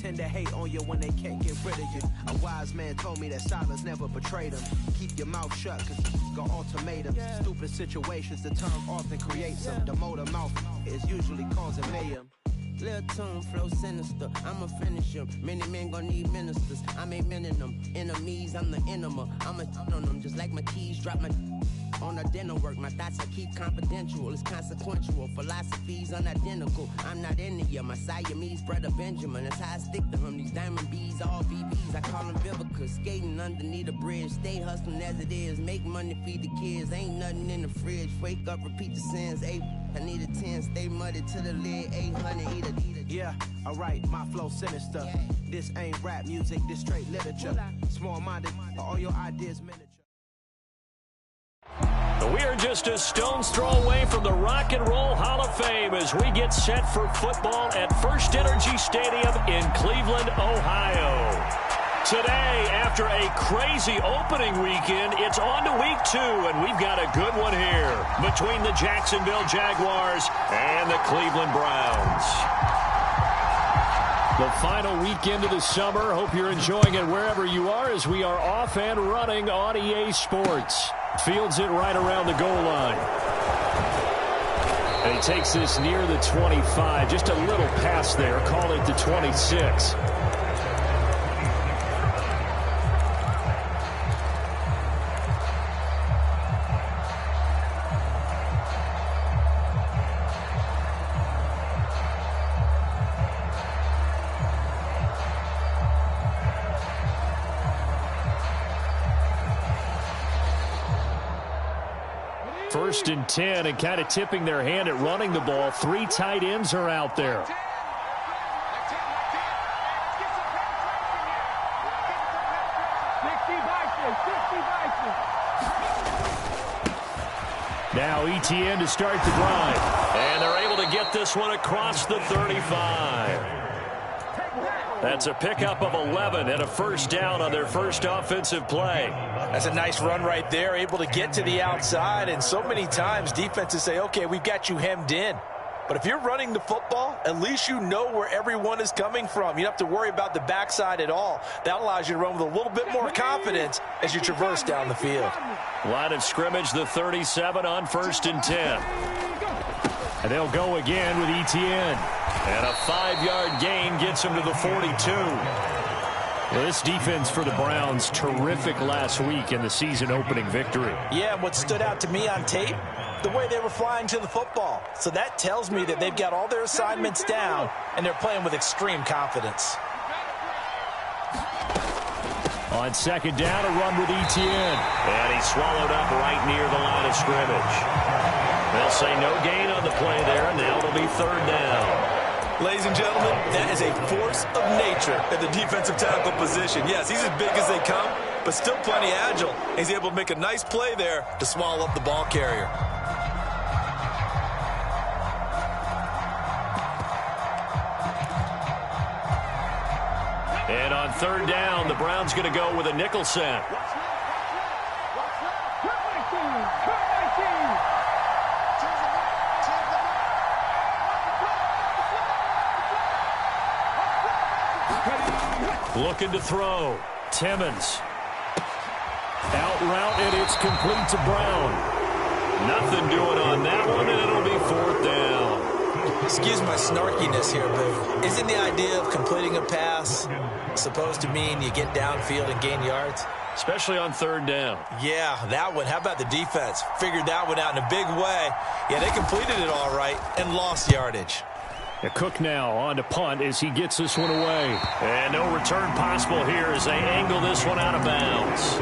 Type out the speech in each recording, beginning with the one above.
tend to hate on you when they can't get rid of you. A wise man told me that silence never betrayed him. Keep your mouth shut, cause got ultimatums. Stupid situations, the tongue often creates them. The motor mouth is usually causing mayhem. Lil' tune, flow sinister, I'ma finish him. Many men gon' need ministers, I ain't mending them. Enemies, I'm the enema, I'ma on them. Just like my keys, drop my on the dinner work. My thoughts I keep confidential, it's consequential. Philosophies unidentical, I'm not in the year. My Siamese brother Benjamin, that's how I stick to him. These diamond bees, all VVs, I call them Vivica. Skating underneath the bridge, stay hustling as it is. Make money, feed the kids, ain't nothing in the fridge. Wake up, repeat the sins, I need a 10, stay muddy to the lid, 800, eat it. Yeah, alright, my flow sinister. Yeah. This ain't rap music, this straight literature. Small-minded, all your ideas miniature. We are just a stone's throw away from the Rock and Roll Hall of Fame as we get set for football at First Energy Stadium in Cleveland, Ohio. Today, after a crazy opening weekend, it's on to week 2, and we've got a good one here between the Jacksonville Jaguars and the Cleveland Browns. The final weekend of the summer. Hope you're enjoying it wherever you are as we are off and running on EA Sports. Fields it right around the goal line. And he takes this near the 25. Just a little pass there. Call it the 26. First and 10, and kind of tipping their hand at running the ball. 3 tight ends are out there. Now Etienne to start the drive. And they're able to get this one across the 35. That's a pickup of 11 and a first down on their first offensive play. That's a nice run right there, able to get to the outside. And so many times defenses say, okay, we've got you hemmed in. But if you're running the football, at least you know where everyone is coming from. You don't have to worry about the backside at all. That allows you to run with a little bit more confidence as you traverse down the field. Line of scrimmage, the 37 on first and 10. And they'll go again with Etienne. And a 5-yard gain gets him to the 42. Well, this defense for the Browns, terrific last week in the season-opening victory. Yeah, what stood out to me on tape, the way they were flying to the football. So that tells me that they've got all their assignments down, and they're playing with extreme confidence. On second down, a run with Etienne. And he's swallowed up right near the line of scrimmage. They'll say no gain on the play there, and now it'll be third down. Ladies and gentlemen, that is a force of nature at the defensive tackle position. Yes, he's as big as they come, but still plenty agile. He's able to make a nice play there to swallow up the ball carrier. And on third down, the Browns going to go with a nickel set. Looking to throw. Timmons. Out route, and it's complete to Brown. Nothing doing on that one, and it'll be fourth down. Excuse my snarkiness here, but isn't the idea of completing a pass supposed to mean you get downfield and gain yards? Especially on third down. Yeah, that one. How about the defense? Figured that one out in a big way. Yeah, they completed it all right and lost yardage. Cook now on to punt as he gets this one away. And no return possible here as they angle this one out of bounds.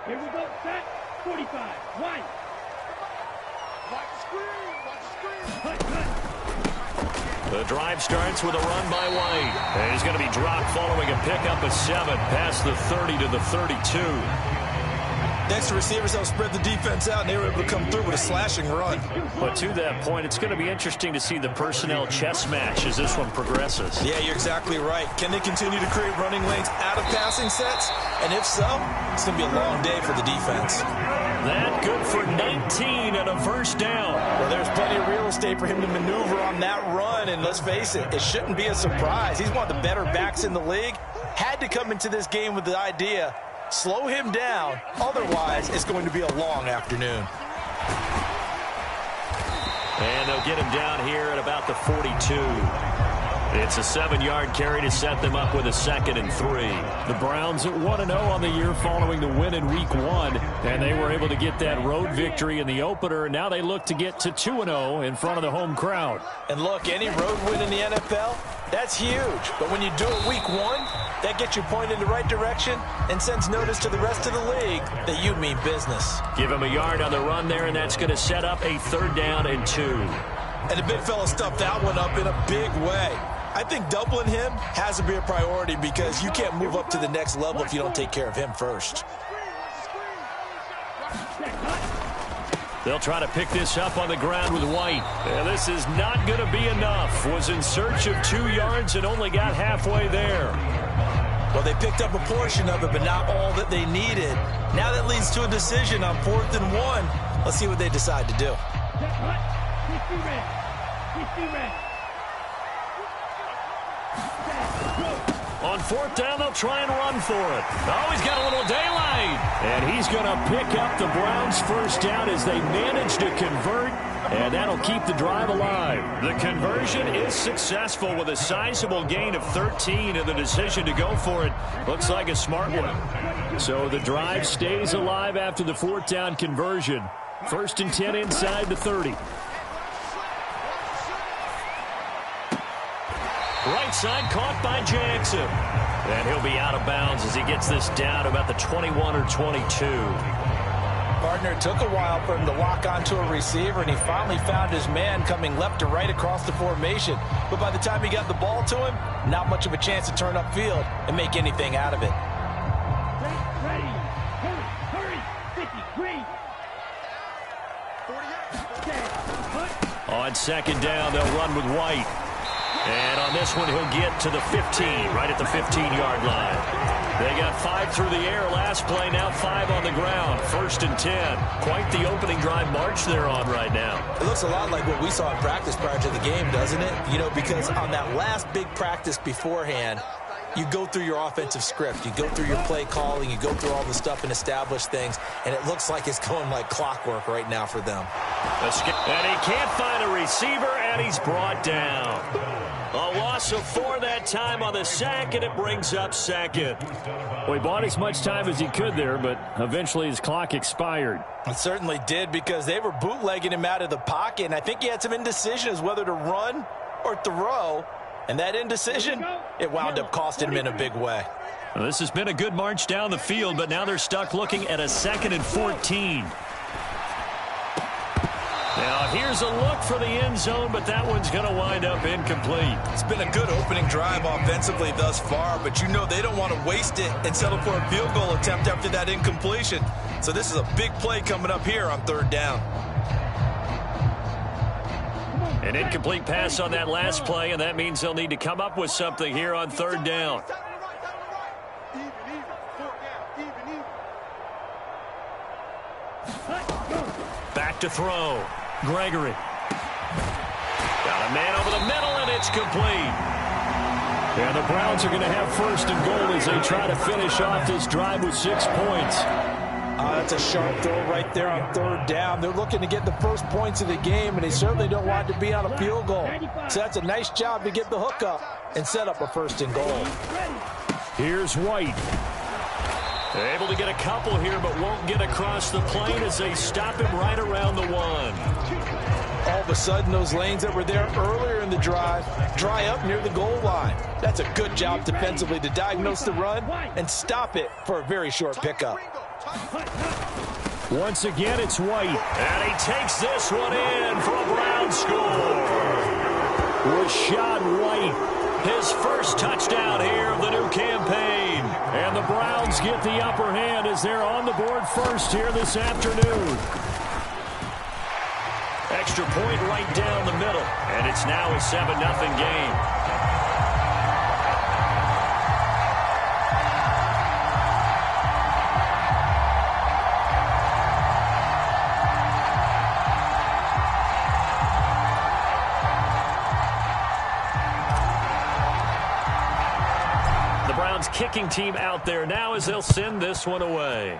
Here we go, set, 45, one. Watch the screen. The drive starts with a run by White. And he's going to be dropped following a pickup of 7 past the 30 to the 32. Next to receivers, they'll spread the defense out, and they were able to come through with a slashing run. But to that point, it's going to be interesting to see the personnel chess match as this one progresses. Yeah, you're exactly right. Can they continue to create running lanes out of passing sets? And if so, it's going to be a long day for the defense. That good for 19 and a first down. Well, there's plenty of real estate for him to maneuver on that run, and let's face it, it shouldn't be a surprise. He's one of the better backs in the league. Had to come into this game with the idea, slow him down, otherwise it's going to be a long afternoon. And they'll get him down here at about the 42. It's a 7-yard carry to set them up with a 2nd and 3. The Browns at 1-0 on the year following the win in Week 1, and they were able to get that road victory in the opener, and now they look to get to 2-0 in front of the home crowd. And look, any road win in the NFL, that's huge. But when you do it Week 1, that gets you pointed in the right direction and sends notice to the rest of the league that you mean business. Give him a yard on the run there, and that's going to set up a 3rd down and 2. And the big fella stuffed that one up in a big way. I think doubling him has to be a priority because you can't move up to the next level if you don't take care of him first. They'll try to pick this up on the ground with White. And this is not going to be enough. Was in search of 2 yards and only got halfway there. Well, they picked up a portion of it, but not all that they needed. Now that leads to a decision on 4th and 1. Let's see what they decide to do. On 4th down, they'll try and run for it. Oh, he's got a little daylight. And he's going to pick up the Browns' first down as they manage to convert. And that'll keep the drive alive. The conversion is successful with a sizable gain of 13, and the decision to go for it looks like a smart one. So the drive stays alive after the 4th down conversion. 1st and 10 inside the 30. Right side caught by Jackson. And he'll be out of bounds as he gets this down about the 21 or 22. Partner, it took a while for him to lock onto a receiver, and he finally found his man coming left to right across the formation. But by the time he got the ball to him, not much of a chance to turn upfield and make anything out of it. Ready. Hurry. 53. On 2nd down, they'll run with White. And on this one, he'll get to the 15, right at the 15-yard line. They got 5 through the air last play, now 5 on the ground. 1st and 10. Quite the opening drive march they're on right now. It looks a lot like what we saw in practice prior to the game, doesn't it? You know, because on that last big practice beforehand, you go through your offensive script. You go through your play calling. You go through all the stuff and establish things. And it looks like it's going like clockwork right now for them. And he can't find a receiver, and he's brought down. A loss of 4 that time on the sack, and it brings up 2nd. Well, he bought as much time as he could there, but eventually his clock expired. It certainly did, because they were bootlegging him out of the pocket, and I think he had some indecision as whether to run or throw. And that indecision, it wound up costing him in a big way. Well, this has been a good march down the field, but now they're stuck looking at a 2nd and 14. Now, here's a look for the end zone, but that one's going to wind up incomplete. It's been a good opening drive offensively thus far, but you know they don't want to waste it and settle for a field goal attempt after that incompletion. So this is a big play coming up here on 3rd down. An incomplete pass on that last play, and that means they'll need to come up with something here on 3rd down. Back to throw. Gregory. Got a man over the middle, and it's complete. And the Browns are going to have 1st and goal as they try to finish off this drive with 6 points. That's a sharp throw right there on 3rd down. They're looking to get the first points of the game, and they certainly don't want it to be on a field goal. So that's a nice job to get the hook up and set up a 1st and goal. Here's White. They're able to get a couple here, but won't get across the plane as they stop him right around the 1. All of a sudden, those lanes that were there earlier in the drive dry up near the goal line. That's a good job defensively to diagnose the run and stop it for a very short pickup. Once again, it's White. And he takes this one in for a Brown score. Rashad White, his first touchdown here of the new campaign. And the Browns get the upper hand as they're on the board first here this afternoon. Extra point right down the middle, and it's now a 7-0 game. Kicking team out there now as they'll send this one away.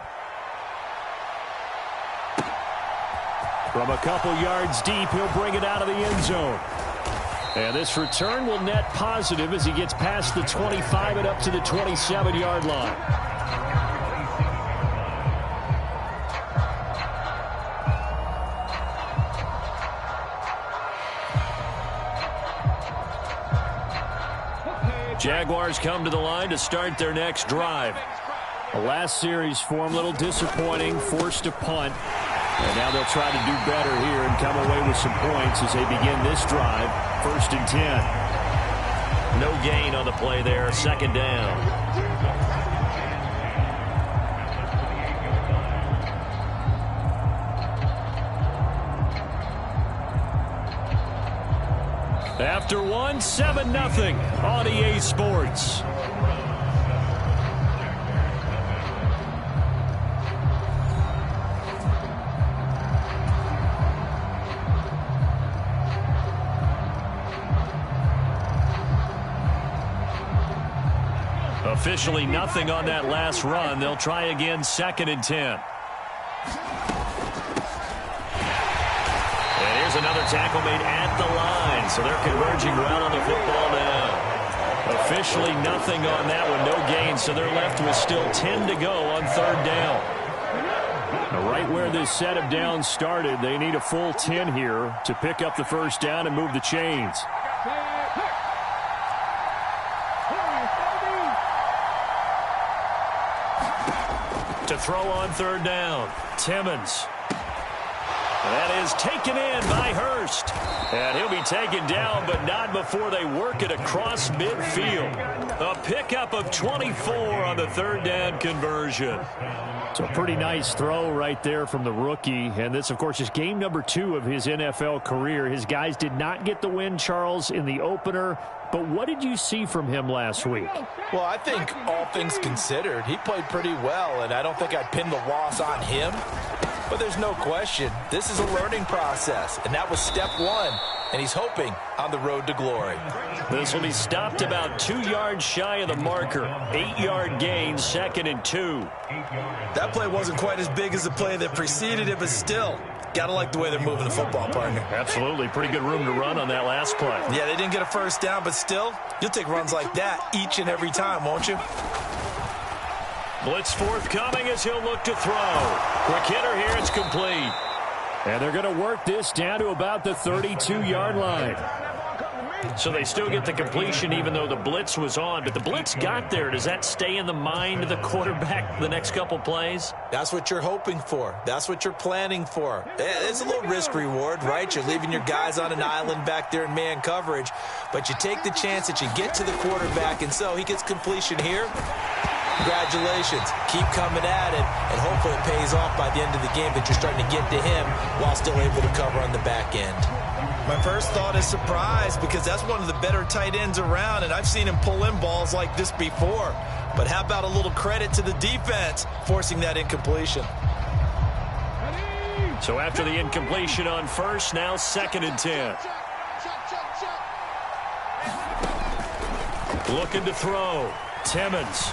From a couple yards deep, he'll bring it out of the end zone. And this return will net positive as he gets past the 25 and up to the 27-yard line. Jaguars come to the line to start their next drive. The last series for them, a little disappointing, forced a punt. And now they'll try to do better here and come away with some points as they begin this drive. 1st and 10. No gain on the play there, 2nd down. After 1, 7-0 on EA Sports. Officially nothing on that last run. They'll try again, 2nd and 10. Another tackle made at the line, so they're converging well on the football now. Officially nothing on that one, no gain, so they're left with still 10 to go on 3rd down. Now, right where this set of downs started, they need a full 10 here to pick up the 1st down and move the chains. To throw on 3rd down, Timmons. That is taken in by Hurst. And he'll be taken down, but not before they work it across midfield. A pickup of 24 on the 3rd down conversion. So a pretty nice throw right there from the rookie. And this, of course, is game number 2 of his NFL career. His guys did not get the win, Charles, in the opener. But what did you see from him last week? Well, I think all things considered, he played pretty well, and I don't think I'd pin the loss on him. But there's no question, this is a learning process, and that was step 1, and he's hoping on the road to glory. This will be stopped about 2 yards shy of the marker. 8-yard gain, 2nd and 2. That play wasn't quite as big as the play that preceded it, but still, gotta like the way they're moving the football, partner. Absolutely, pretty good room to run on that last play. Yeah, they didn't get a 1st down, but still, you'll take runs like that each and every time, won't you? Blitz forthcoming as he'll look to throw. Quick hitter here, it's complete. And they're going to work this down to about the 32-yard line. So they still get the completion even though the blitz was on. But the blitz got there. Does that stay in the mind of the quarterback the next couple plays? That's what you're hoping for. That's what you're planning for. It's a little risk reward, right? You're leaving your guys on an island back there in man coverage. But you take the chance that you get to the quarterback, and so he gets completion here. Congratulations. Keep coming at it, and hopefully it pays off by the end of the game that you're starting to get to him while still able to cover on the back end. My first thought is surprise, because that's one of the better tight ends around, and I've seen him pull in balls like this before. But how about a little credit to the defense forcing that incompletion? So after the incompletion on 1st, now 2nd and 10. Looking to throw. Timmons.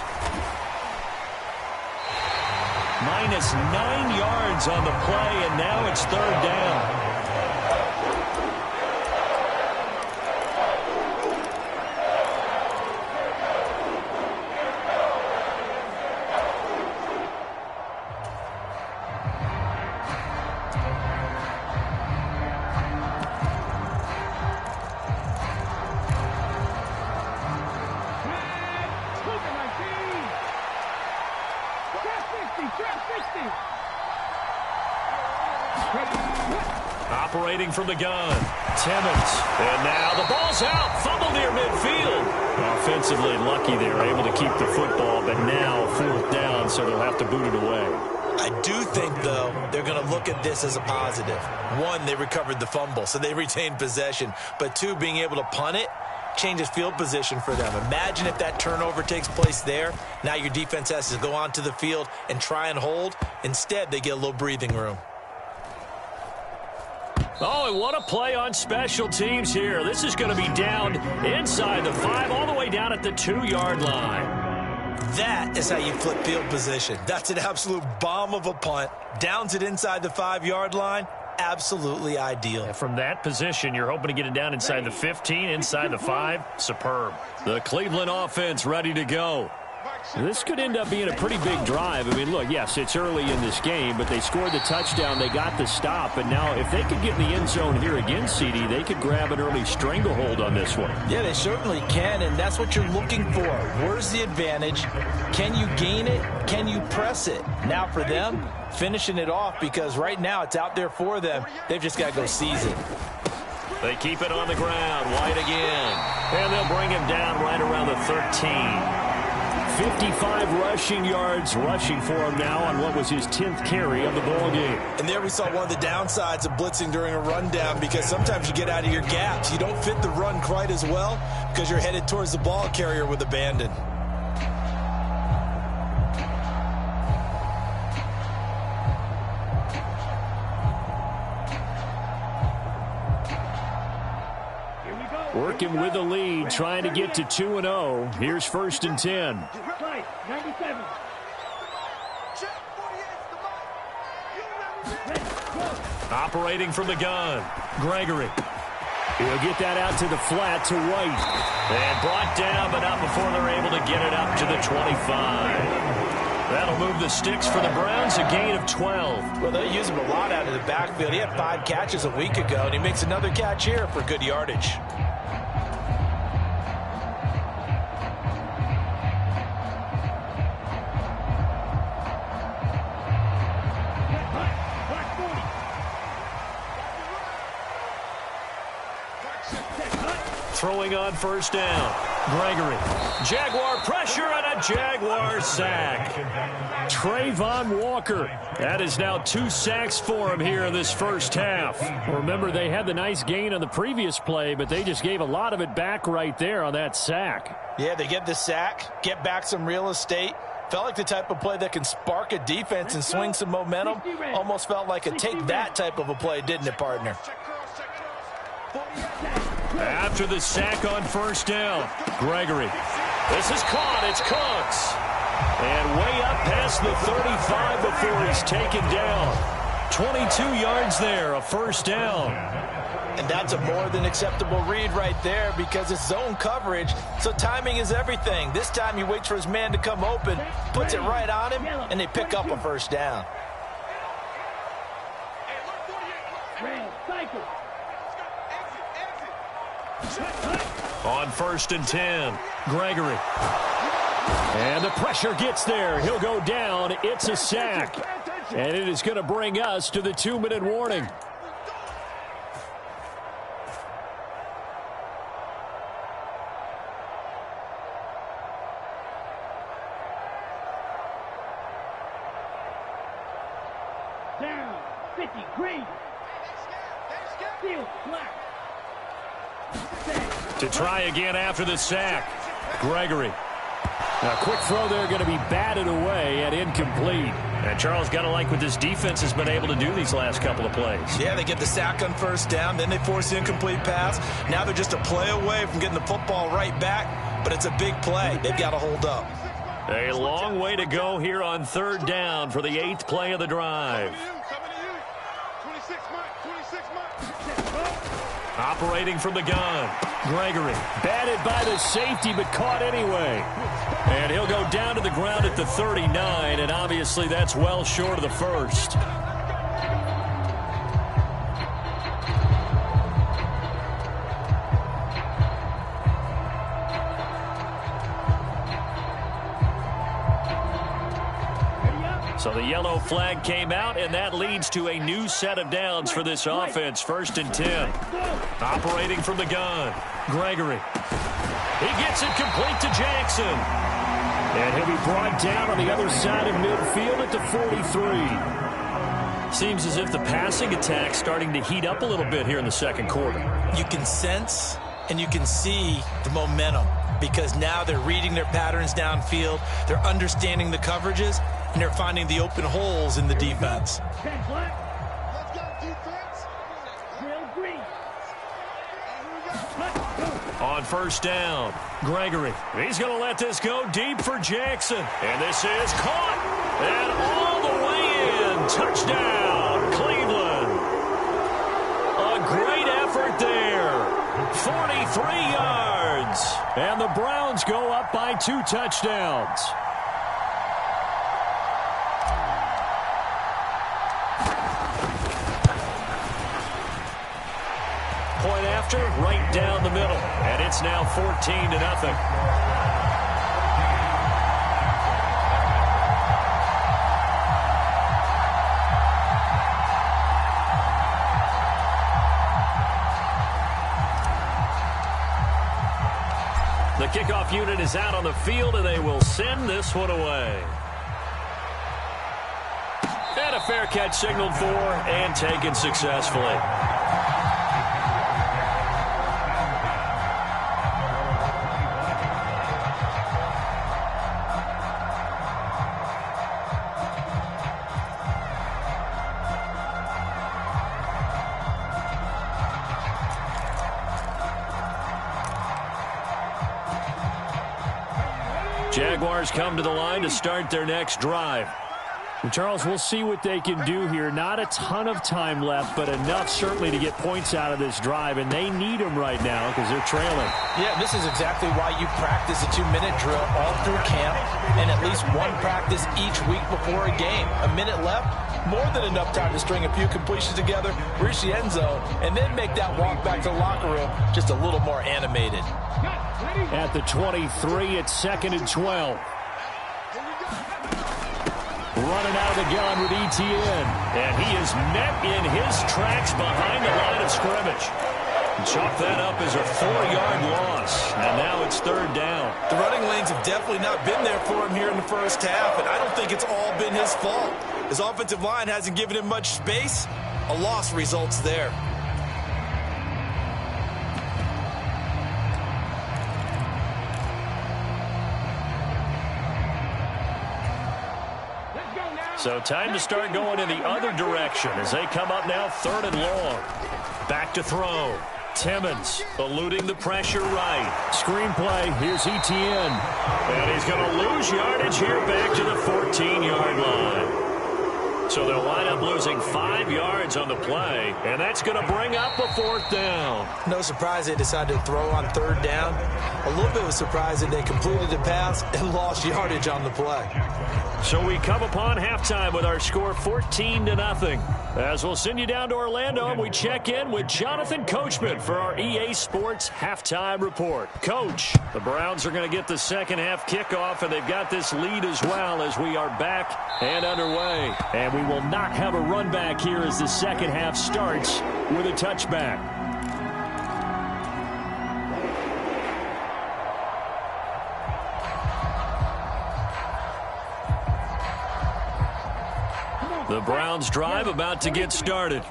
Minus 9 yards on the play, and now it's 3rd down. Operating from the gun, Timmons. And now the ball's out. Fumble near midfield. Offensively lucky they were able to keep the football, but now 4th down, so they'll have to boot it away. I do think, though, they're going to look at this as a positive. 1, they recovered the fumble, so they retained possession. But 2, being able to punt it changes field position for them. Imagine if that turnover takes place there. Now your defense has to go onto the field and try and hold. Instead, they get a little breathing room. Oh, and what a play on special teams here. This is going to be down inside the 5, all the way down at the 2-yard line. That is how you flip field position. That's an absolute bomb of a punt. Downs it inside the 5-yard line. Absolutely ideal. And from that position, you're hoping to get it down inside the 15, inside the 5. Superb. The Cleveland offense ready to go. This could end up being a pretty big drive. I mean, look, yes, it's early in this game, but they scored the touchdown. They got the stop. And now if they could get in the end zone here again, CD, they could grab an early stranglehold on this one. Yeah, they certainly can, and that's what you're looking for. Where's the advantage? Can you gain it? Can you press it? Now for them, finishing it off, because right now it's out there for them. They've just got to go seize it. They keep it on the ground. White again. And they'll bring him down right around the 13. 55 rushing yards rushing for him now on what was his 10th carry of the ball game. And there we saw one of the downsides of blitzing during a rundown, because sometimes you get out of your gaps. You don't fit the run quite as well because you're headed towards the ball carrier with abandon. Working with the lead, trying to get to 2-0. Here's 1st and 10. 97. Operating from the gun, Gregory. He'll get that out to the flat to White. And brought down, but not before they're able to get it up to the 25. That'll move the sticks for the Browns, a gain of 12. Well, they use him a lot out of the backfield. He had 5 catches a week ago, and he makes another catch here for good yardage. Throwing on 1st down. Gregory. Jaguar pressure and a Jaguar sack. Trayvon Walker. That is now 2 sacks for him here in this first half. Remember, they had the nice gain on the previous play, but they just gave a lot of it back right there on that sack. Yeah, they get the sack, get back some real estate. Felt like the type of play that can spark a defense and swing some momentum. Almost felt like a take that type of a play, didn't it, partner? After the sack on 1st down, Gregory. This is caught. It's Cooks. And way up past the 35 before he's taken down. 22 yards there, a 1st down. And that's a more than acceptable read right there, because it's zone coverage, so timing is everything. This time he waits for his man to come open, puts it right on him, and they pick up a 1st down. On 1st and 10, Gregory. And the pressure gets there. He'll go down. It's a sack. And it is going to bring us to the 2-minute warning. Down. 50. Green. Field. Black. To try again after the sack. Gregory. A quick throw there going to be batted away and incomplete. And Charles, got to like what this defense has been able to do these last couple of plays. Yeah, they get the sack on 1st down, then they force the incomplete pass. Now they're just a play away from getting the football right back, but it's a big play. They've got to hold up. A long way to go here on 3rd down for the 8th play of the drive. Operating from the gun, Gregory. Batted by the safety, but caught anyway. And he'll go down to the ground at the 39, and obviously that's well short of the 1st. So the yellow flag came out, and that leads to a new set of downs for this offense. 1st and 10. Operating from the gun. Gregory. He gets it complete to Jackson. And he'll be brought down on the other side of midfield at the 43. Seems as if the passing attack's starting to heat up a little bit here in the second quarter. You can sense and you can see the momentum because now they're reading their patterns downfield. They're understanding the coverages. And they're finding the open holes in the defense. Let's go, defense. Green. On 1st down, Gregory. He's going to let this go deep for Jackson. And this is caught. And all the way in. Touchdown, Cleveland. A great effort there. 43 yards. And the Browns go up by 2 touchdowns. Point after, right down the middle. And it's now 14-0. The kickoff unit is out on the field, and they will send this one away. And a fair catch signaled for and taken successfully. Jaguars come to the line to start their next drive. And Charles, we'll see what they can do here. Not a ton of time left, but enough certainly to get points out of this drive, and they need them right now because they're trailing. Yeah, this is exactly why you practice a 2-minute drill all through camp and at least one practice each week before a game. A minute left, more than enough time to string a few completions together, reach the end zone, and then make that walk back to the locker room just a little more animated. At the 23, it's 2nd and 12. Running out of the gun with Etienne. And he is met in his tracks behind the line of scrimmage. Chalk that up as a 4-yard loss. And now it's 3rd down. The running lanes have definitely not been there for him here in the first half, and I don't think it's all been his fault. His offensive line hasn't given him much space. A loss results there. So time to start going in the other direction as they come up now 3rd and long. Back to throw. Timmons eluding the pressure right. Screen play. Here's Etienne. And he's going to lose yardage here back to the 14-yard line. So they'll wind up losing 5 yards on the play, and that's going to bring up a 4th down. No surprise they decided to throw on 3rd down. A little bit of a surprise that they completed the pass and lost yardage on the play. So we come upon halftime with our score 14-0. As we'll send you down to Orlando, and we check in with Jonathan Coachman for our EA Sports Halftime Report. Coach, the Browns are going to get the second half kickoff, and they've got this lead as well as we are back and underway. And we will not have a run back here as the second half starts with a touchback. The Browns drive about to get started.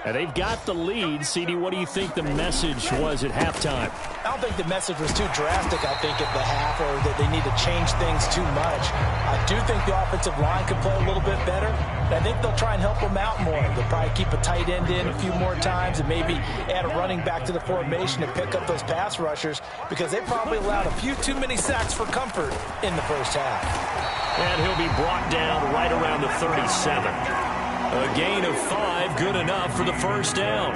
And they've got the lead. CD, what do you think the message was at halftime? I don't think the message was too drastic, I think, at the half, or that they need to change things too much. I do think the offensive line could play a little bit better. I think they'll try and help them out more. They'll probably keep a tight end in a few more times and maybe add a running back to the formation to pick up those pass rushers, because they probably allowed a few too many sacks for comfort in the first half. And he'll be brought down right around the 37. A gain of 5, good enough for the first down.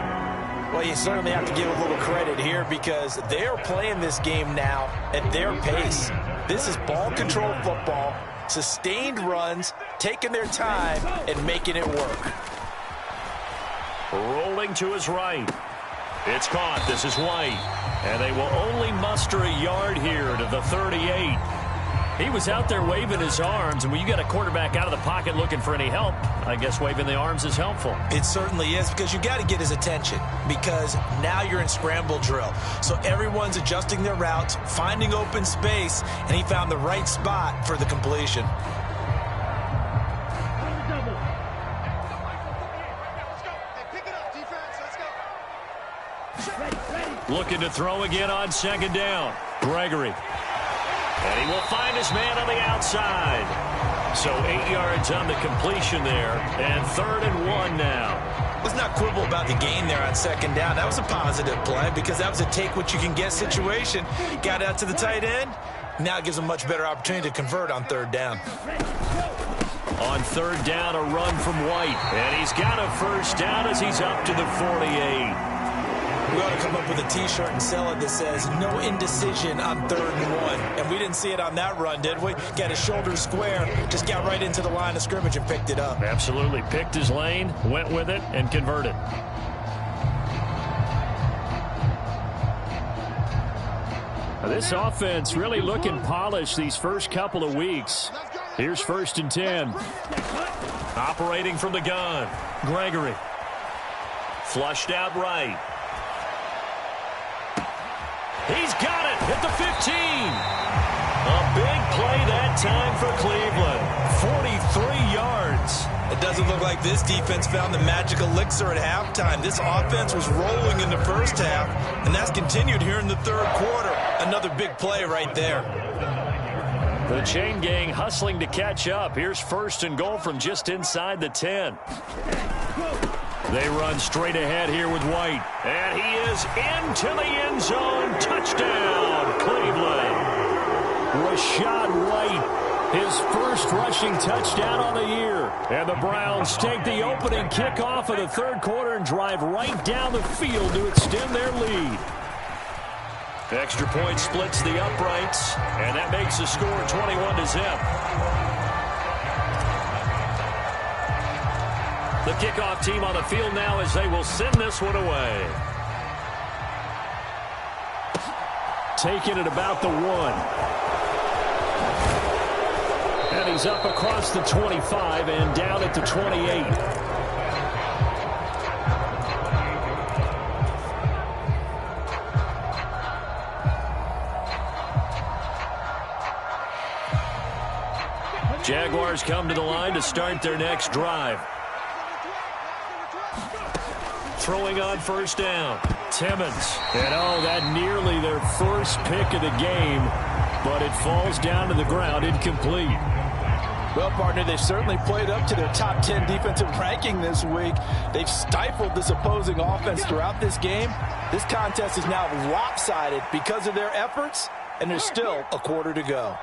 Well, you certainly have to give a little credit here because they are playing this game now at their pace. This is ball control football, sustained runs, taking their time, and making it work. Rolling to his right. It's caught. This is White. And they will only muster a yard here to the 38. He was out there waving his arms, and when you got a quarterback out of the pocket looking for any help, I guess waving the arms is helpful. It certainly is, because you got to get his attention, because now you're in scramble drill. So everyone's adjusting their routes, finding open space, and he found the right spot for the completion. Looking to throw again on second down. Gregory. And he will find his man on the outside. So 8 yards on the completion there. And 3rd and 1 now. Let's not quibble about the gain there on second down. That was a positive play because that was a take-what-you-can-get situation. Got out to the tight end. Now it gives him a much better opportunity to convert on 3rd down. On 3rd down, a run from White. And he's got a first down as he's up to the 48. We ought to come up with a T-shirt and sell it that says, no indecision on 3rd and 1. And we didn't see it on that run, did we? Got his shoulders square, just got right into the line of scrimmage and picked it up. Absolutely. Picked his lane, went with it, and converted. Now, this offense really looking polished these first couple of weeks. Here's 1st and 10. Operating from the gun. Gregory. Flushed out right. He's got it at the 15. A big play that time for Cleveland. 43 yards. It doesn't look like this defense found the magic elixir at halftime. This offense was rolling in the first half, and that's continued here in the 3rd quarter. Another big play right there. The chain gang hustling to catch up. Here's 1st and goal from just inside the 10. They run straight ahead here with White. And he is into the end zone. Touchdown, Cleveland. Rashad White, his first rushing touchdown on the year. And the Browns take the opening kickoff of the 3rd quarter and drive right down the field to extend their lead. Extra point splits the uprights, and that makes the score 21-0. The kickoff team on the field now as they will send this one away. Taking it about the 1. And he's up across the 25 and down at the 28. Jaguars come to the line to start their next drive. Throwing on 1st down. Timmons. And that nearly their first pick of the game, but it falls down to the ground incomplete. Well, partner, they've certainly played up to their top 10 defensive ranking this week. They've stifled this opposing offense throughout this game. This contest is now lopsided because of their efforts, and there's still a quarter to go.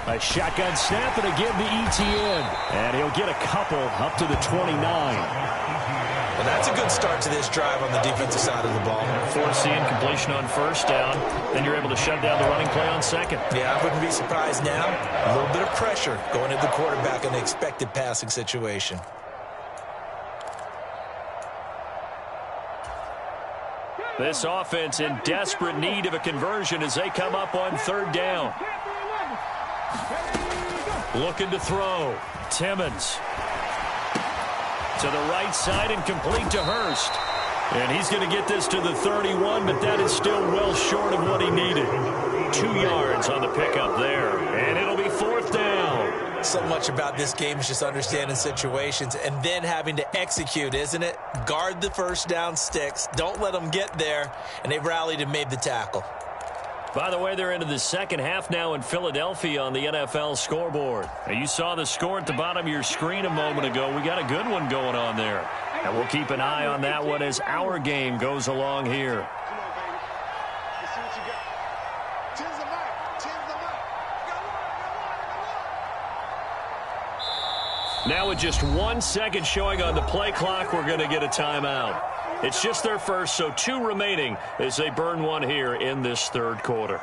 A shotgun snap, and again to Etienne. And he'll get a couple up to the 29. Well, that's a good start to this drive on the defensive side of the ball. Forcing completion on 1st down. Then you're able to shut down the running play on 2nd. Yeah, I wouldn't be surprised now. A little bit of pressure going into the quarterback in an expected passing situation. This offense in desperate need of a conversion as they come up on 3rd down. Looking to throw. Timmons. To the right side and complete to Hurst. And he's going to get this to the 31, but that is still well short of what he needed. 2 yards on the pickup there. And it'll be 4th down. So much about this game is just understanding situations and then having to execute, isn't it? Guard the 1st down sticks. Don't let them get there. And they've rallied and made the tackle. By the way, they're into the 2nd half now in Philadelphia on the NFL scoreboard. Now, you saw the score at the bottom of your screen a moment ago. We got a good one going on there. And we'll keep an eye on that one as our game goes along here. Now with just 1 second showing on the play clock, we're going to get a timeout. It's just their first, so 2 remaining as they burn one here in this 3rd quarter.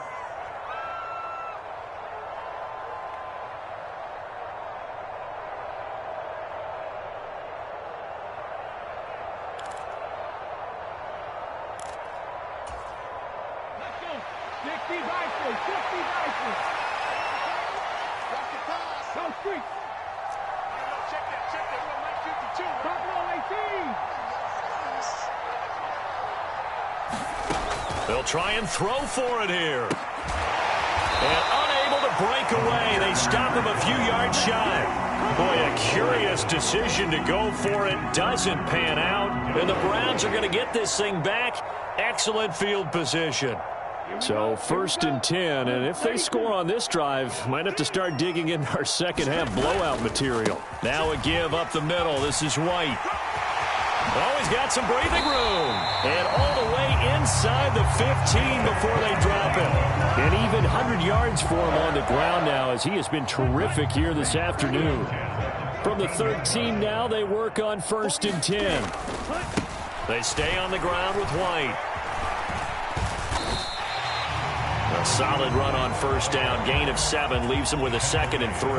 They'll try and throw for it here. And unable to break away. They stop him a few yards shy. Boy, a curious decision to go for it. Doesn't pan out. And the Browns are going to get this thing back. Excellent field position. So 1st and 10, and if they score on this drive, might have to start digging in our second half blowout material. Now a give up the middle. This is White. Oh, he's got some breathing room. And all the way inside the 15 before they drop him. And even 100 yards for him on the ground now, as he has been terrific here this afternoon. From the 13 now, they work on 1st and 10. They stay on the ground with White. A solid run on 1st down. Gain of 7 leaves them with a 2nd and 3.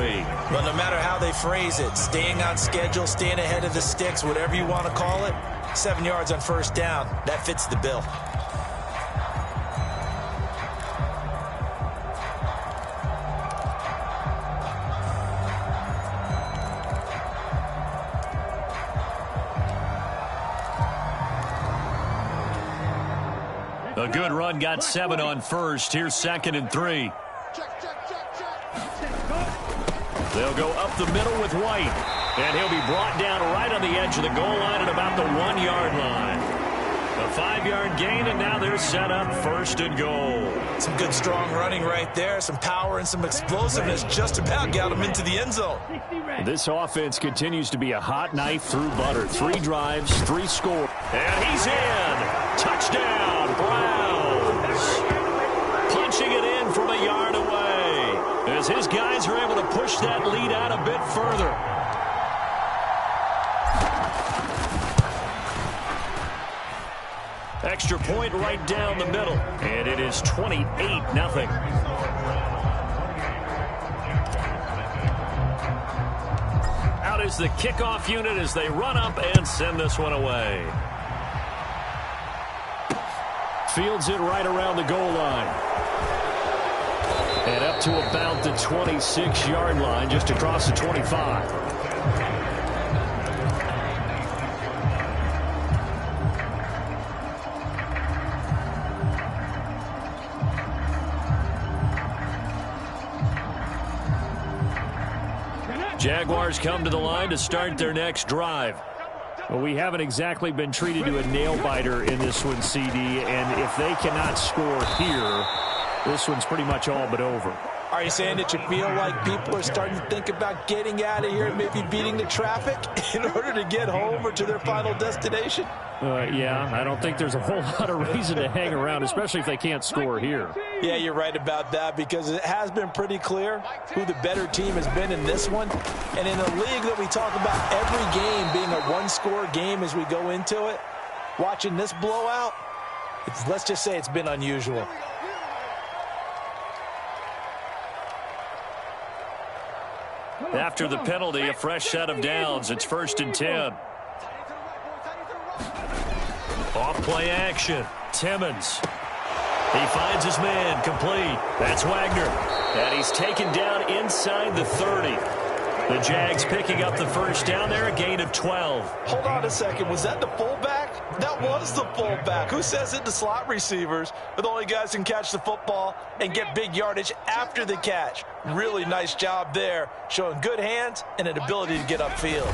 Well, no matter how they phrase it, staying on schedule, staying ahead of the sticks, whatever you want to call it, 7 yards on 1st down. That fits the bill. A good run, got 7 on 1st. Here's 2nd and 3. They'll go up the middle with White. And he'll be brought down right on the edge of the goal line at about the 1-yard line. A 5-yard gain, and now they're set up 1st and goal. Some good, strong running right there. Some power and some explosiveness. Just about got him into the end zone. This offense continues to be a hot knife through butter. 3 drives, 3 scores. And he's in. Touchdown, Browns. Punching it in from a yard away, as his guys are able to push that lead out a bit further. Extra point right down the middle, and it is 28-0. Out is the kickoff unit as they run up and send this one away. Fields it right around the goal line. And up to about the 26-yard line, just across the 25. Jaguars come to the line to start their next drive. Well, we haven't exactly been treated to a nail-biter in this one, CD, and if they cannot score here, this one's pretty much all but over. Are you saying that you feel like people are starting to think about getting out of here and maybe beating the traffic in order to get home or to their final destination? Yeah, I don't think there's a whole lot of reason to hang around, especially if they can't score here. Yeah, you're right about that, because it has been pretty clear who the better team has been in this one. And in a league that we talk about every game being a one-score game as we go into it, watching this blowout, let's just say it's been unusual. After the penalty, a fresh set of downs. It's 1st and 10. Off play action. Timmons. He finds his man, complete. That's Wagner. And he's taken down inside the 30. The Jags picking up the 1st down there, a gain of 12. Hold on a second. Was that the fullback? That was the fullback. Who says it to slot receivers? But the only guys who can catch the football and get big yardage after the catch. Really nice job there, showing good hands and an ability to get upfield.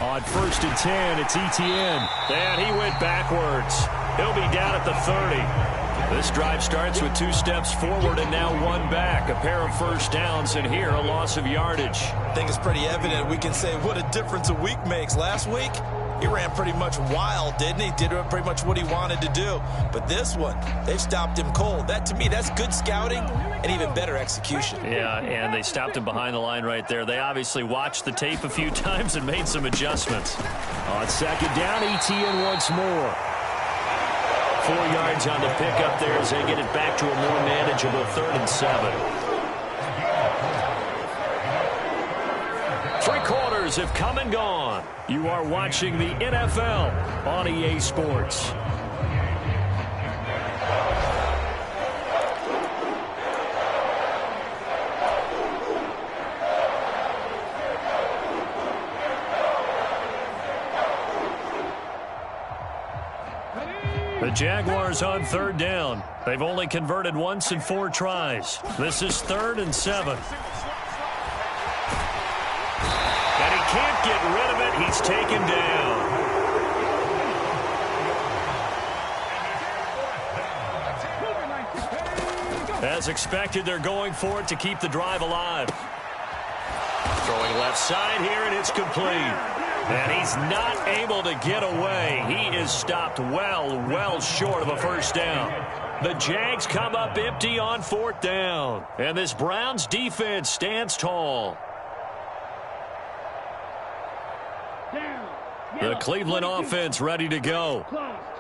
On 1st and 10, it's Etienne. And he went backwards. He'll be down at the 30. This drive starts with 2 steps forward and now 1 back. A pair of 1st downs, and here a loss of yardage. I think it's pretty evident. We can say what a difference a week makes. Last week, he ran pretty much wild, didn't he? Did pretty much what he wanted to do. But this one, they've stopped him cold. That, to me, that's good scouting and even better execution. Yeah, and they stopped him behind the line right there. They obviously watched the tape a few times and made some adjustments. On 2nd down, Etienne once more. 4 yards on the pickup there as they get it back to a more manageable 3rd and 7. 3 quarters have come and gone. You are watching the NFL on EA Sports. The Jaguars on 3rd down. They've only converted once in 4 tries. This is 3rd and 7. And he can't get rid of it. He's taken down. As expected, they're going for it to keep the drive alive. Throwing left side here, and it's complete. And he's not able to get away. He is stopped well short of a first down. The Jags come up empty on 4th down. And this Browns defense stands tall. The Cleveland offense ready to go.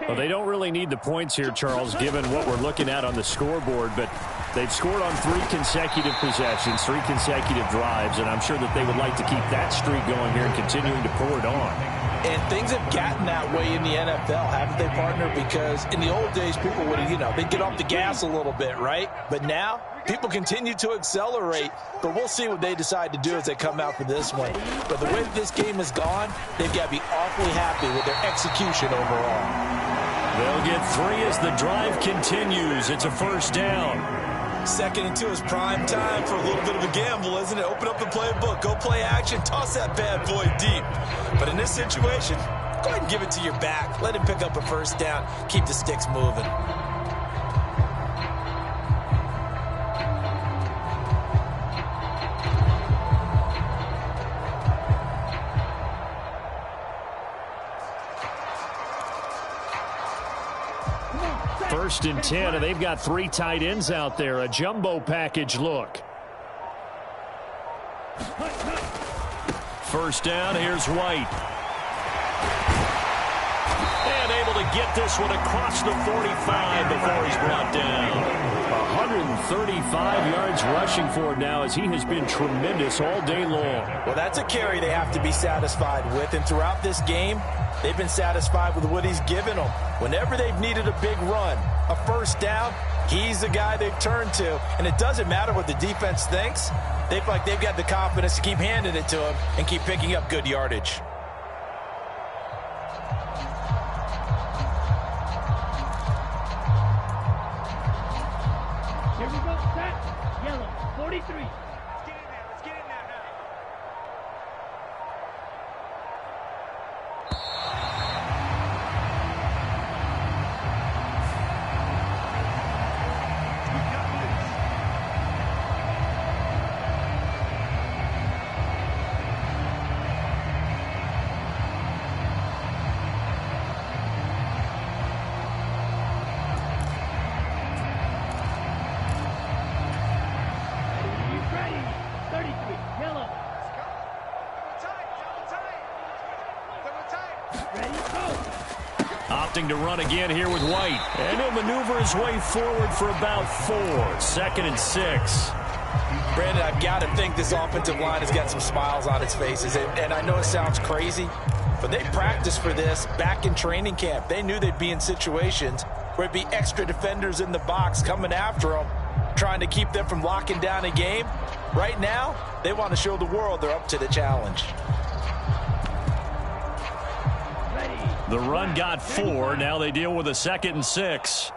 Well, they don't really need the points here, Charles, given what we're looking at on the scoreboard, but they've scored on 3 consecutive possessions, 3 consecutive drives, and I'm sure that they would like to keep that streak going here and continuing to pour it on. And things have gotten that way in the NFL, haven't they, partner? Because in the old days, people would, they'd get off the gas a little bit, right? But now, people continue to accelerate, but we'll see what they decide to do as they come out for this one. But the way that this game has gone, they've got to be awfully happy with their execution overall. They'll get 3 as the drive continues. It's a first down. 2nd and 2 is prime time for a little bit of a gamble, isn't it? Open up the playbook, go play action, toss that bad boy deep. But in this situation, go ahead and give it to your back. Let him pick up a first down. Keep the sticks moving. First and 10, and they've got 3 tight ends out there. A jumbo package look. First down, here's White. And able to get this one across the 45 before he's brought down. 135 yards rushing for him now as he has been tremendous all day long. Well, that's a carry they have to be satisfied with, and throughout this game, they've been satisfied with what he's given them. Whenever they've needed a big run, a first down, he's the guy they've turned to. And it doesn't matter what the defense thinks. They feel like they've got the confidence to keep handing it to him and keep picking up good yardage. Here we go, set, yellow, 43. Opting to run again here with White. And he'll maneuver his way forward for about 4. 2nd and 6. Brandon, I've got to think this offensive line has got some smiles on its faces. And I know it sounds crazy, but they practiced for this back in training camp. They knew they'd be in situations where it'd be extra defenders in the box coming after them, trying to keep them from locking down a game. Right now, they want to show the world they're up to the challenge. The run got 4. Now they deal with a 2nd and 6.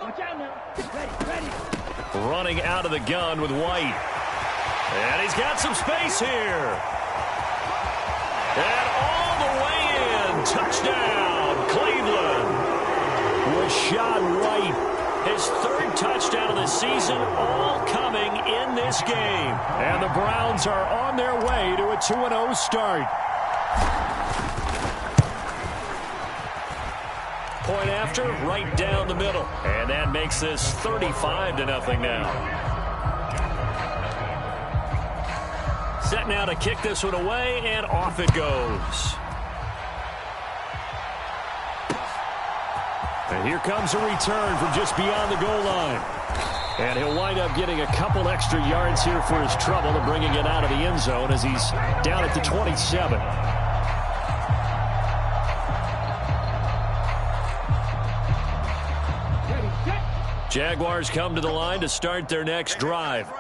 Watch out now. Ready. Running out of the gun with White. And he's got some space here. And all the way in. Touchdown, Cleveland. Rashad White. His 3rd touchdown of the season, all coming in this game. And the Browns are on their way to a 2-0 start. Point after, right down the middle. And that makes this 35-0 now. Set now to kick this one away, and off it goes. And here comes a return from just beyond the goal line. And he'll wind up getting a couple extra yards here for his trouble and bringing it out of the end zone as he's down at the 27. Jaguars come to the line to start their next drive.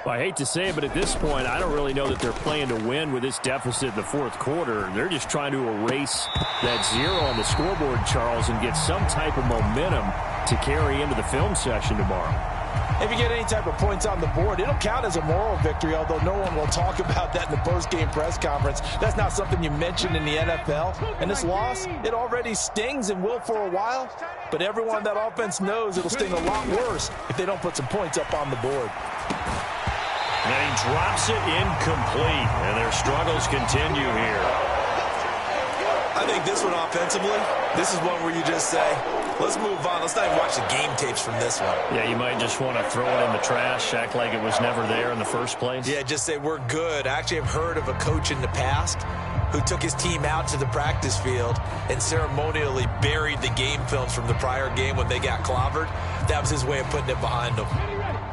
Well, I hate to say it, but at this point, I don't really know that they're playing to win with this deficit in the fourth quarter. They're just trying to erase that 0 on the scoreboard, Charles, and get some type of momentum to carry into the film session tomorrow. If you get any type of points on the board, it'll count as a moral victory, although no one will talk about that in the post-game press conference. That's not something you mentioned in the NFL. And this loss, it already stings and will for a while, but everyone on that offense knows it'll sting a lot worse if they don't put some points up on the board. And he drops it incomplete, and their struggles continue here. I think this one offensively, this is one where you just say, let's move on. Let's not even watch the game tapes from this one. Yeah, you might just want to throw it in the trash, act like it was never there in the first place. Yeah, just say we're good. I actually have heard of a coach in the past who took his team out to the practice field and ceremonially buried the game films from the prior game when they got clobbered. That was his way of putting it behind them.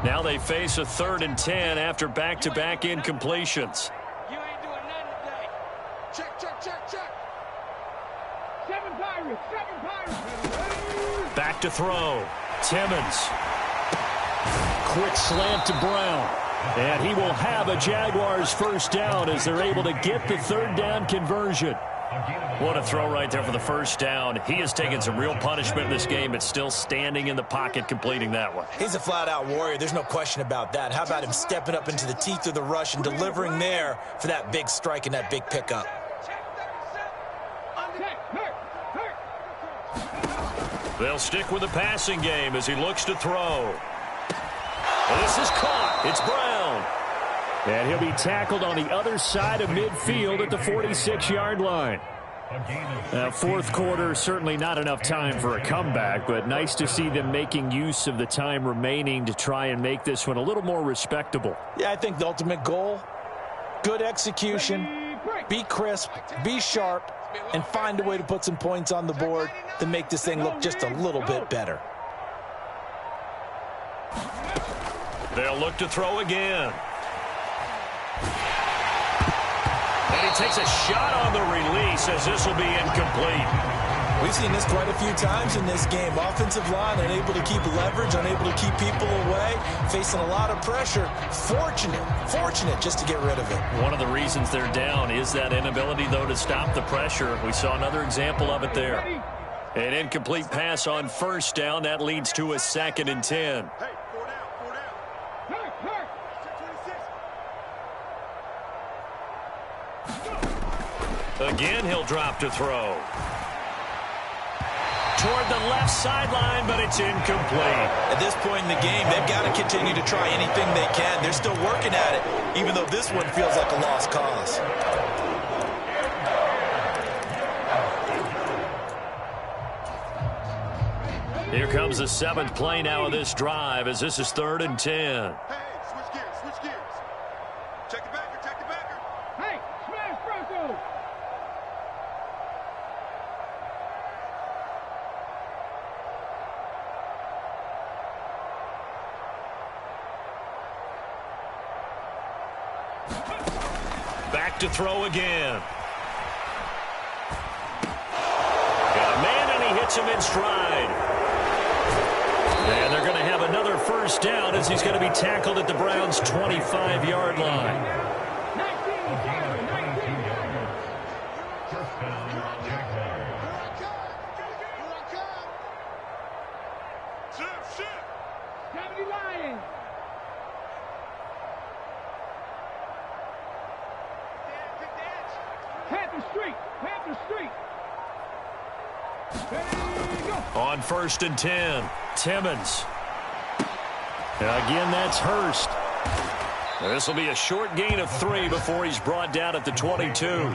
Now they face a 3rd and 10 after back-to-back incompletions. You ain't doing nothing today. Check, check, check, check. 7 Pirates, 7 Pirates. Back to throw. Timmons. Quick slant to Brown. And he will have a Jaguars first down as they're able to get the 3rd down conversion. What a throw right there for the first down. He has taken some real punishment in this game, but still standing in the pocket completing that one. He's a flat-out warrior. There's no question about that. How about him stepping up into the teeth of the rush and delivering there for that big strike and that big pickup? They'll stick with the passing game as he looks to throw. This is caught. It's Brown. And he'll be tackled on the other side of midfield at the 46-yard line. Fourth quarter, certainly not enough time for a comeback, but nice to see them making use of the time remaining to try and make this one a little more respectable. Yeah, I think the ultimate goal, good execution, be crisp, be sharp, and find a way to put some points on the board to make this thing look just a little bit better. They'll look to throw again. And he takes a shot on the release as this will be incomplete. We've seen this quite a few times in this game. Offensive line unable to keep leverage, unable to keep people away, facing a lot of pressure. Fortunate just to get rid of it. One of the reasons they're down is that inability, though, to stop the pressure. We saw another example of it there. An incomplete pass on first down. That leads to a 2nd and 10. Again, he'll drop to throw. Toward the left sideline, but it's incomplete. At this point in the game, they've got to continue to try anything they can. They're still working at it, even though this one feels like a lost cause. Here comes the 7th play now of this drive as this is 3rd and 10. Hey, switch gears. Check the backer. Hey, smash Bronco. Back to throw again. Got a man, and he hits him in stride. And they're going to have another first down as he's going to be tackled at the Browns' 25-yard line. Panther Street. On 1st and 10, Timmons. Again, that's Hurst. This will be a short gain of 3 before he's brought down at the 22.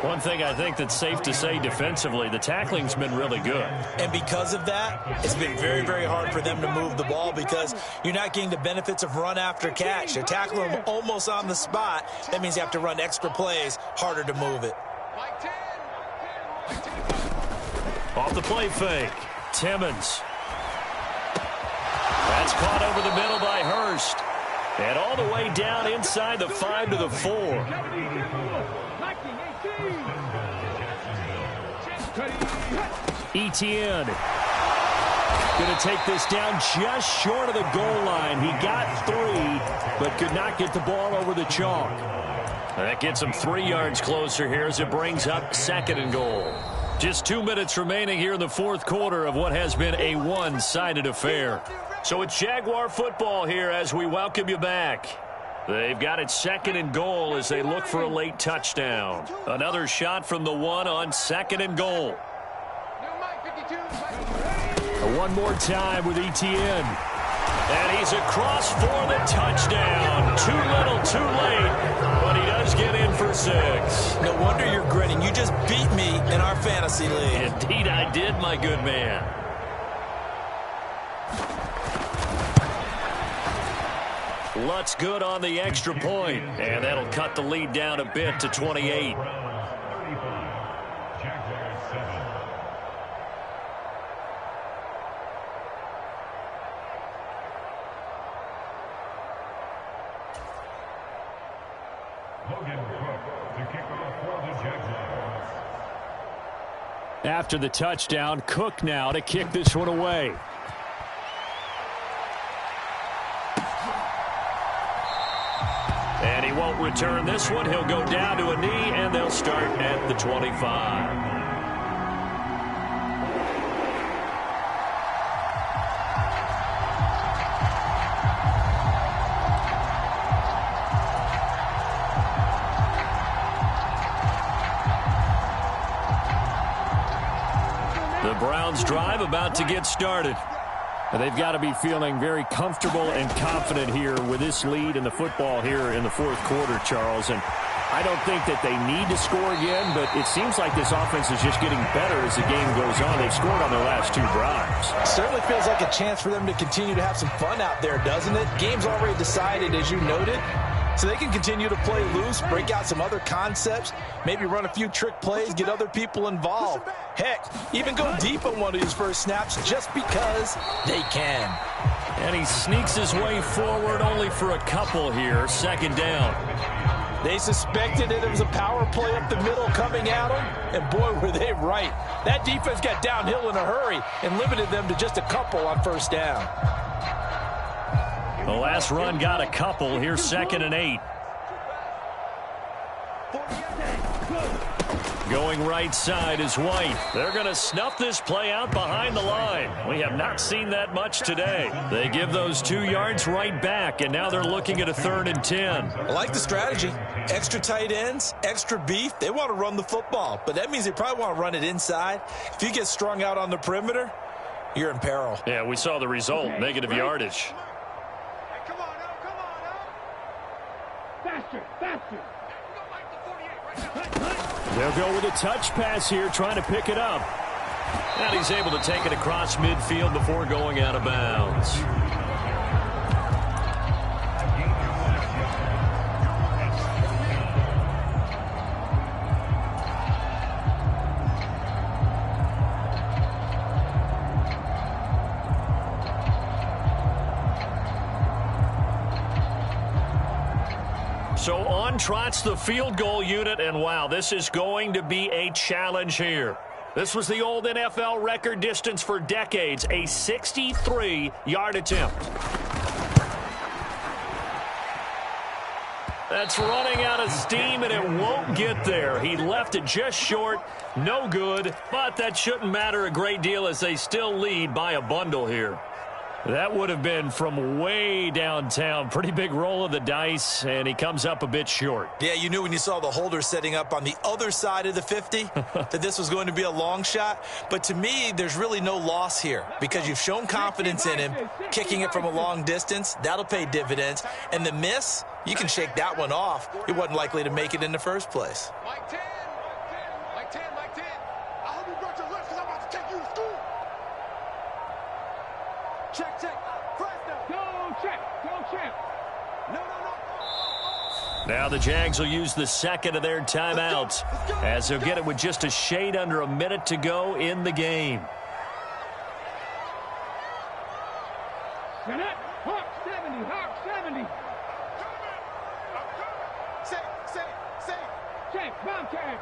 One thing I think that's safe to say defensively, the tackling's been really good. And because of that, it's been very, very hard for them to move the ball because you're not getting the benefits of run after catch. They're tackling them almost on the spot. That means you have to run extra plays, harder to move it. Off the play fake, Timmons. That's caught over the middle by Hurst. And all the way down inside the 5 to the 4. Etienne. Going to take this down just short of the goal line. He got 3, but could not get the ball over the chalk. That gets him 3 yards closer here as it brings up 2nd and goal. Just 2 minutes remaining here in the 4th quarter of what has been a one-sided affair. So it's Jaguar football here as we welcome you back. They've got it 2nd and goal as they look for a late touchdown. Another shot from the 1 on 2nd and goal. One more time with Etienne. And he's across for the touchdown. Too little, too late. But he does get in for 6. No wonder you're grinning. You just beat me in our fantasy league. Indeed I did, my good man. Lutz good on the extra point. And that'll cut the lead down a bit to 28. After the touchdown, Cook now to kick this one away. And he won't return this one. He'll go down to a knee, and they'll start at the 25. Browns drive about to get started. And they've got to be feeling very comfortable and confident here with this lead in the football here in the 4th quarter, Charles. And I don't think that they need to score again, but it seems like this offense is just getting better as the game goes on. They've scored on their last 2 drives. Certainly feels like a chance for them to continue to have some fun out there, doesn't it? Game's already decided, as you noted. So they can continue to play loose, break out some other concepts, maybe run a few trick plays, get other people involved. Heck, even go deep on one of his first snaps just because they can. And he sneaks his way forward only for a couple here. 2nd down. They suspected it was a power play up the middle coming at them, and boy, were they right. That defense got downhill in a hurry and limited them to just a couple on 1st down. The last run got a couple. Here's 2nd and 8. Going right side is White. They're going to snuff this play out behind the line. We have not seen that much today. They give those 2 yards right back, and now they're looking at a 3rd and 10. I like the strategy. Extra tight ends, extra beef. They want to run the football, but that means they probably want to run it inside. If you get strung out on the perimeter, you're in peril. Yeah, we saw the result, negative yardage. Faster. They'll go with a touch pass here, trying to pick it up. And he's able to take it across midfield before going out of bounds. So on trots the field goal unit, and wow, this is going to be a challenge here. This was the old NFL record distance for decades, a 63-yard attempt. That's running out of steam, and it won't get there. He left it just short, no good, but that shouldn't matter a great deal as they still lead by a bundle here. That would have been from way downtown. Pretty big roll of the dice, and he comes up a bit short. Yeah, you knew when you saw the holder setting up on the other side of the 50 that this was going to be a long shot. But to me, there's really no loss here because you've shown confidence in him. Kicking it from a long distance, that'll pay dividends. And the miss, you can shake that one off. It wasn't likely to make it in the first place. Mike 10. I hope you brought your lunch because I'm about to take you to school. Check. Go check. No. Now the Jags will use the 2nd of their timeouts as they'll get it with just a shade under a minute to go in the game. Hawk 70. Say. Check, Bobcat.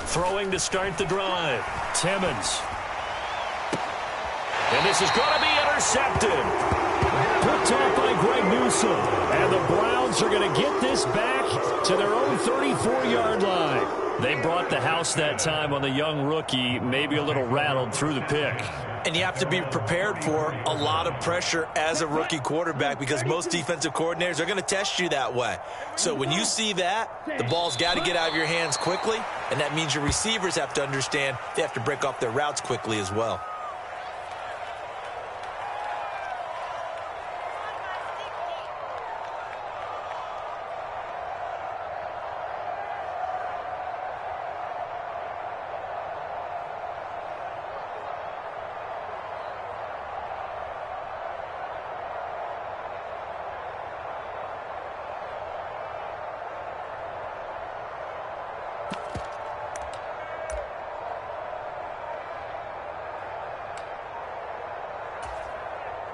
Throwing to start the drive. Timmons. And this is going to be intercepted. Picked off by Greg Newsome. And the Browns are going to get this back to their own 34-yard line. They brought the house that time on the young rookie, maybe a little rattled through the pick. And you have to be prepared for a lot of pressure as a rookie quarterback because most defensive coordinators are going to test you that way. So when you see that, the ball's got to get out of your hands quickly, and that means your receivers have to understand they have to break off their routes quickly as well.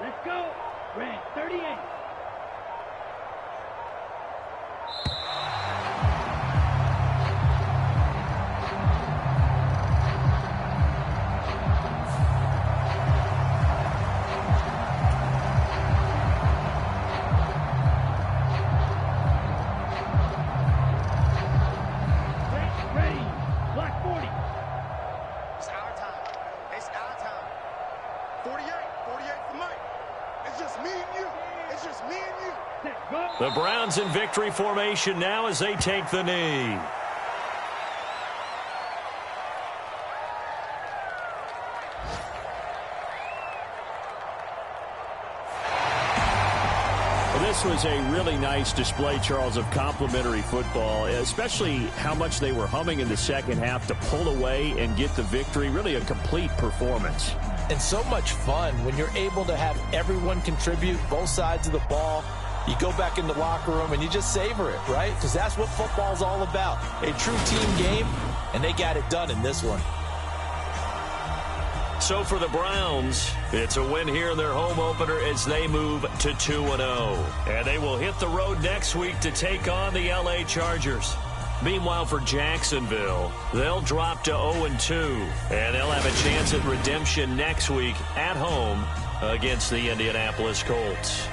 Let's go. Red 38. Ready. Block 40. It's our time. It's our time. 48 for Mike. It's just me and you. It's just me and you. Set, go. The Browns in victory formation now as they take the knee. This was a really nice display, Charles, of complimentary football, especially how much they were humming in the second half to pull away and get the victory. Really a complete performance. And so much fun when you're able to have everyone contribute, both sides of the ball. You go back in the locker room and you just savor it, right? Because that's what football's all about. A true team game, and they got it done in this one. So for the Browns, it's a win here in their home opener as they move to 2-0. And they will hit the road next week to take on the LA Chargers. Meanwhile, for Jacksonville, they'll drop to 0-2. And they'll have a chance at redemption next week at home against the Indianapolis Colts.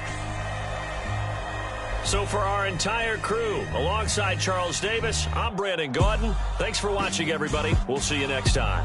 So for our entire crew, alongside Charles Davis, I'm Brandon Gaudin. Thanks for watching, everybody. We'll see you next time.